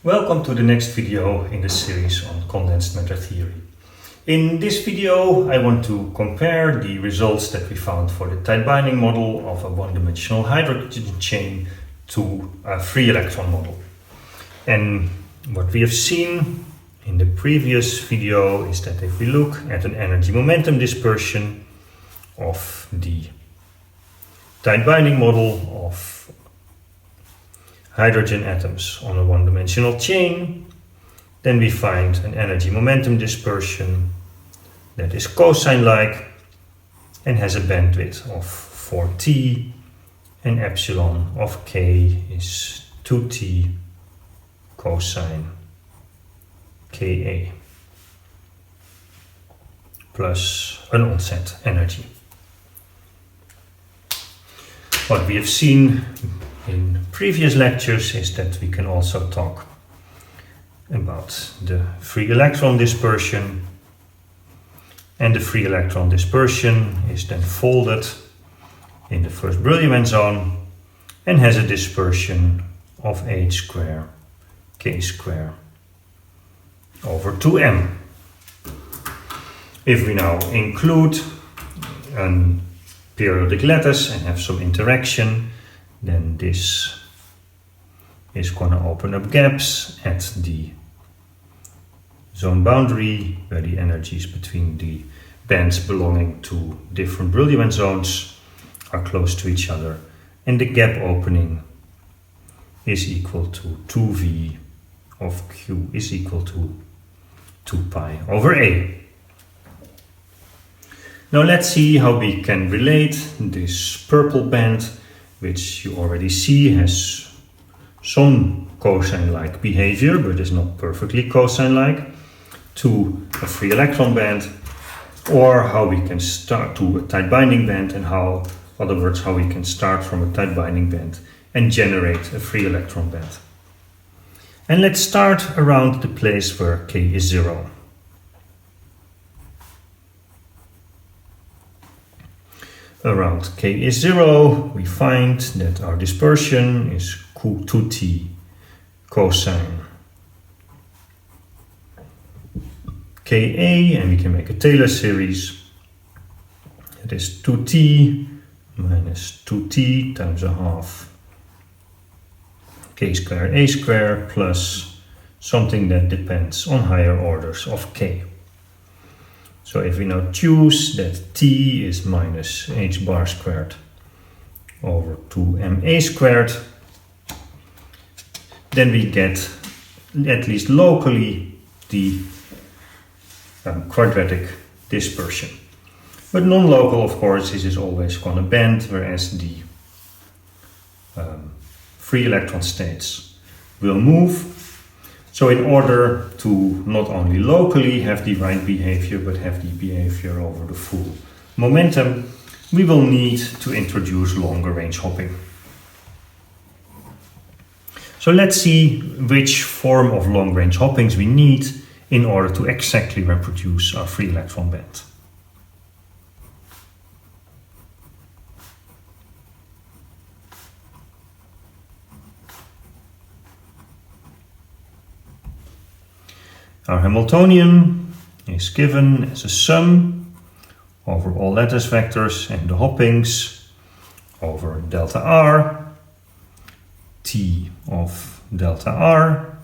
Welcome to the next video in the series on condensed matter theory. In this video I want to compare the results that we found for the tight binding model of a one-dimensional hydrogen chain to a free electron model. And what we have seen in the previous video is that if we look at an energy momentum dispersion of the tight binding model of hydrogen atoms on a one-dimensional chain, then we find an energy momentum dispersion that is cosine-like and has a bandwidth of 4t, and epsilon of k is 2t cosine Ka plus an onset energy. What we have seen in previous lectures is that we can also talk about the free electron dispersion, and the free electron dispersion is then folded in the first Brillouin zone and has a dispersion of h square k square over 2m. If we now include a periodic lattice and have some interaction, then this is going to open up gaps at the zone boundary where the energies between the bands belonging to different Brillouin zones are close to each other, and the gap opening is equal to 2v of q is equal to 2 pi over a. Now let's see how we can relate this purple band, which you already see has some cosine-like behavior, but is not perfectly cosine-like, to a free electron band, or how we can start to a tight binding band, and how, in other words, how we can start from a tight binding band and generate a free electron band. And let's start around the place where k is 0. Around k is 0, we find that our dispersion is 2t cosine Ka, and we can make a Taylor series. It is 2t minus 2t times a half k square a square plus something that depends on higher orders of k. So if we now choose that t is minus h bar squared over 2ma squared, then we get, at least locally, the quadratic dispersion. But non-local, of course, this is always going to bend, whereas the free electron states will move. So in order to not only locally have the right behavior, but have the behavior over the full momentum, we will need to introduce longer range hopping. So let's see which form of long range hoppings we need in order to exactly reproduce our free electron band. Our Hamiltonian is given as a sum over all lattice vectors and the hoppings over delta r, t of delta r,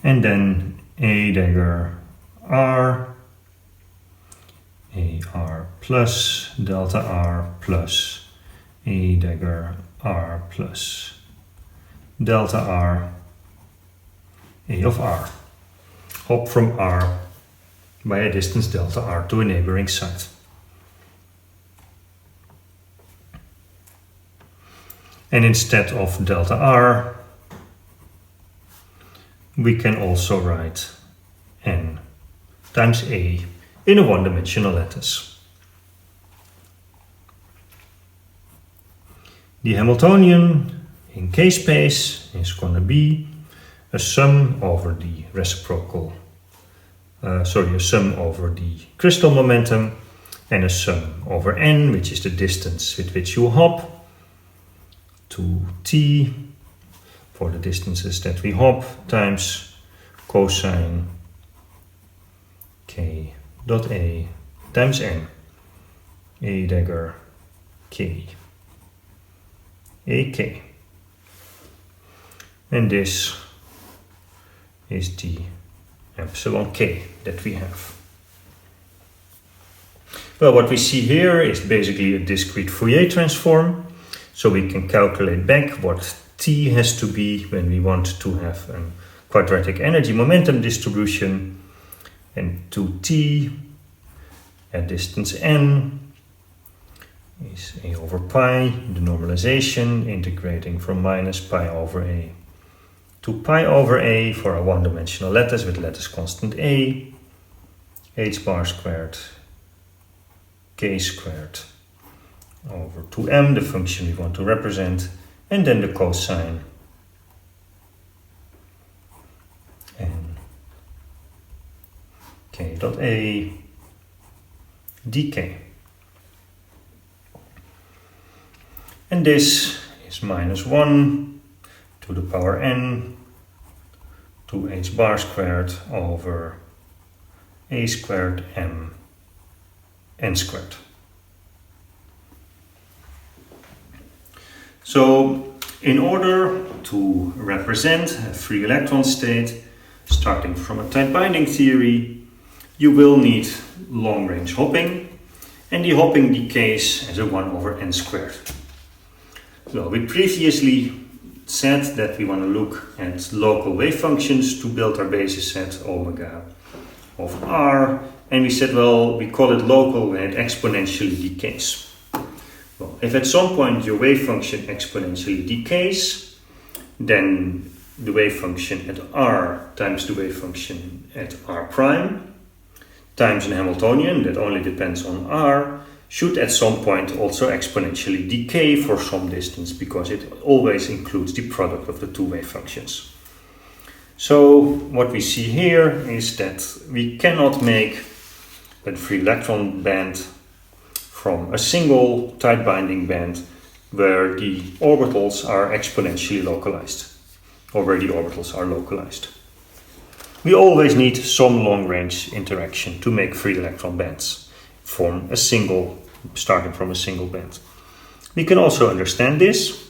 and then a dagger r, ar plus delta r plus a dagger r plus delta r, a of r. Hop from r by a distance delta r to a neighboring site. And instead of delta r, we can also write n times a in a one-dimensional lattice. The Hamiltonian in k-space is going to be a sum over the a sum over the crystal momentum, and a sum over n, which is the distance with which you hop, to t for the distances that we hop times cosine k dot a times n, a dagger k, ak. And this is the epsilon k that we have. Well, what we see here is basically a discrete Fourier transform. So we can calculate back what t has to be when we want to have a quadratic energy momentum distribution. And 2t at distance n is a over pi, the normalization, integrating from minus pi over a to pi over a for a one-dimensional lattice with lattice constant a, h bar squared k squared over 2m, the function we want to represent, and then the cosine n k dot a dk. And this is minus 1 to the power n to h bar squared over a squared m n squared. So in order to represent a free electron state, starting from a tight binding theory, you will need long-range hopping, and the hopping decays as a 1 over n squared. So we previously said that we want to look at local wave functions to build our basis set omega of r, and we said, well, we call it local when it exponentially decays. Well, if at some point your wave function exponentially decays, then the wave function at r times the wave function at r prime times an Hamiltonian that only depends on r should at some point also exponentially decay for some distance, because it always includes the product of the two wave functions. So what we see here is that we cannot make a free electron band from a single tight binding band where the orbitals are exponentially localized, or where the orbitals are localized. We always need some long-range interaction to make free electron bands from a single, starting from a single band. We can also understand this.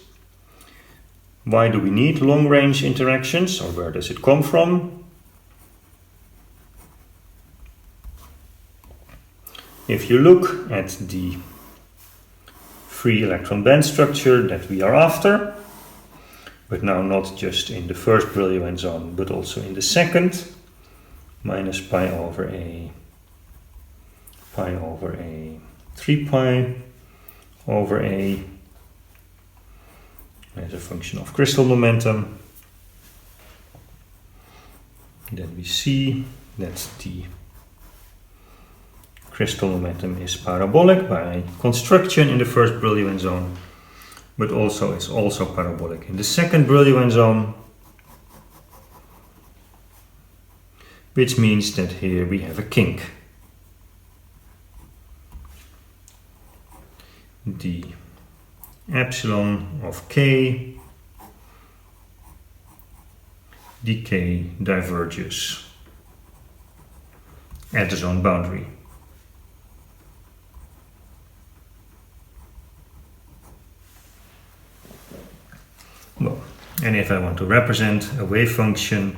Why do we need long-range interactions, or where does it come from? If you look at the free electron band structure that we are after, but now not just in the first Brillouin zone, but also in the second, minus pi over a 3 pi over a as a function of crystal momentum, then we see that the crystal momentum is parabolic by construction in the first Brillouin zone, but also it's also parabolic in the second Brillouin zone, which means that here we have a kink. The epsilon of k decay diverges at the zone boundary. Well, and if I want to represent a wave function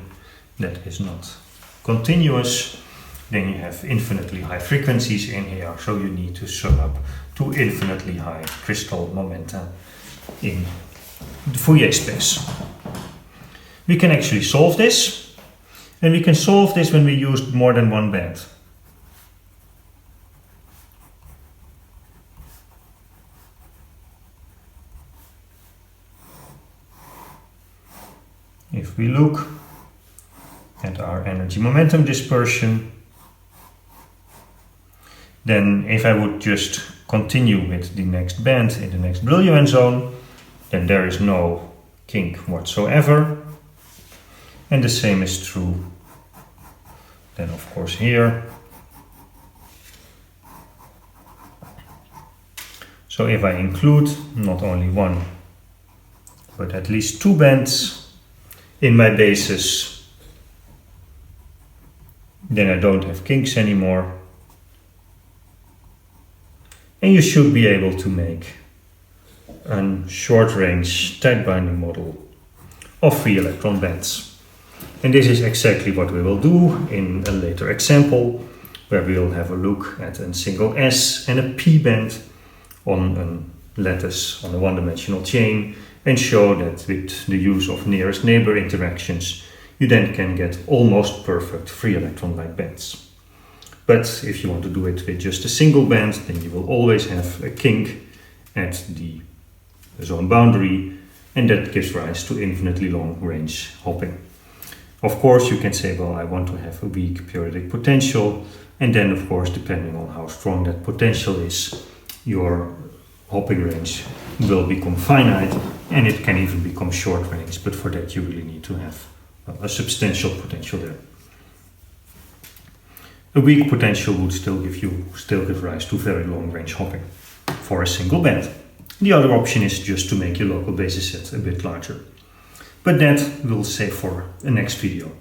that is not continuous, then you have infinitely high frequencies in here, so you need to sum up to infinitely high crystal momenta in the Fourier space. We can actually solve this, and we can solve this when we use more than one band. If we look at our energy momentum dispersion, then if I would just continue with the next band in the next Brillouin zone, then there is no kink whatsoever. And the same is true then, of course, here. So if I include not only one, but at least two bands in my bases, then I don't have kinks anymore. And you should be able to make a short-range tight binding model of free electron bands. And this is exactly what we will do in a later example, where we will have a look at a single S and a P band on a lattice on a one-dimensional chain, and show that with the use of nearest neighbor interactions, you then can get almost perfect free electron-like bands. But if you want to do it with just a single band, then you will always have a kink at the zone boundary, and that gives rise to infinitely long range hopping. Of course, you can say, well, I want to have a weak periodic potential, and then of course, depending on how strong that potential is, your hopping range will become finite, and it can even become short range, but for that you really need to have a substantial potential there. A weak potential would still give rise to very long range hopping for a single band. The other option is just to make your local basis set a bit larger. But that we'll save for the next video.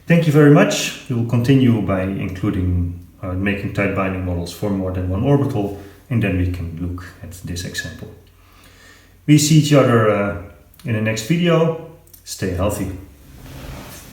Thank you very much. We will continue by including making tight binding models for more than one orbital, and then we can look at this example. We see each other in the next video. Stay healthy.